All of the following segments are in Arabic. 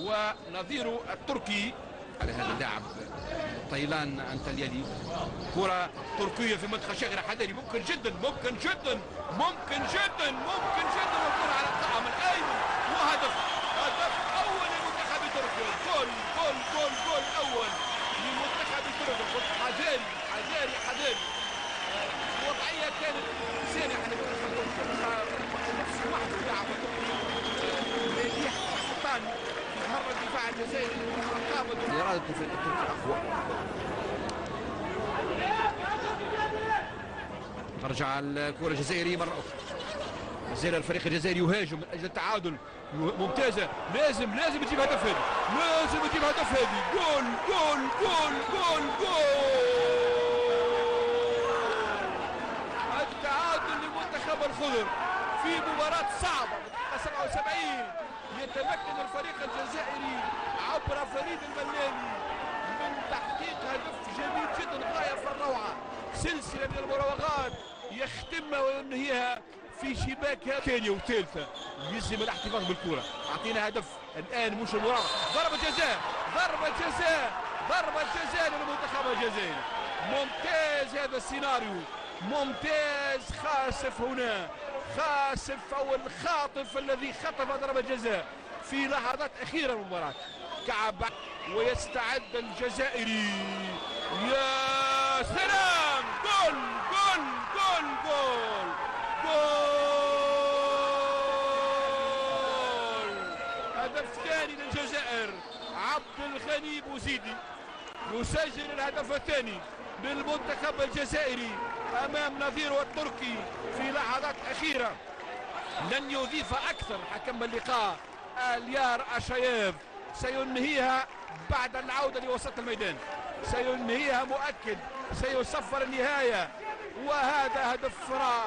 ونظيره التركي على هذا اللاعب طيلان أنتاليالي. كرة تركية في منطقة شاغرة حذري، ممكن جدا ممكن جدا ممكن جدا ممكن جدا والكرة على الطعم الأيمن وهدف. هدف أول لمنتخب تركيا. جول جول جول جول أول لمنتخب تركيا. حذري حذري حذري. الوضعية كانت سانحة لمنتخب تركيا. نفس وحده لاعب تركي ثاني ظهر الدفاع الجزائري. إرادة الفريق التركي أقوى. ترجع الكرة الجزائرية مرة أخرى. زال الفريق الجزائري يهاجم من أجل التعادل. ممتازة. لازم يجيب هدف هذه. لازم يجيب هدف هذه. جول جول جول جول جول. التعادل لمنتخب الخضر في مباراة صعبة. 77 يتمكن الفريق الجزائري عبر فريد الملاني من تحقيق هدف جميل جدا غاية في الروعة. سلسلة من المراوغات يختمها وينهيها في شباكها الثانية والثالثة. يلزم الاحتفاظ بالكرة. أعطينا هدف الآن مش المراوغة. ضربة جزاء ضربة جزاء ضربة جزاء للمنتخب الجزائري. ممتاز هذا السيناريو ممتاز. خاسف هنا خاسف أو الخاطف الذي خطف ضربة جزاء في لحظات أخيرة من المباراة. كعب ويستعد الجزائري. يا سلام. جول جول جول جول جول. هدف ثاني للجزائر. عبد الغني بوزيدي يسجل الهدف الثاني للمنتخب الجزائري امام نظيره التركي في لحظات اخيره. لن يضيف اكثر حكم اللقاء اليار اشايف. سينهيها بعد العوده لوسط الميدان. سينهيها مؤكد. سيصفر النهايه. وهذا هدف فراع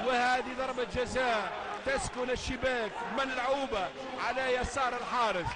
وهذه ضربه جزاء تسكن الشباك ملعوبه على يسار الحارس.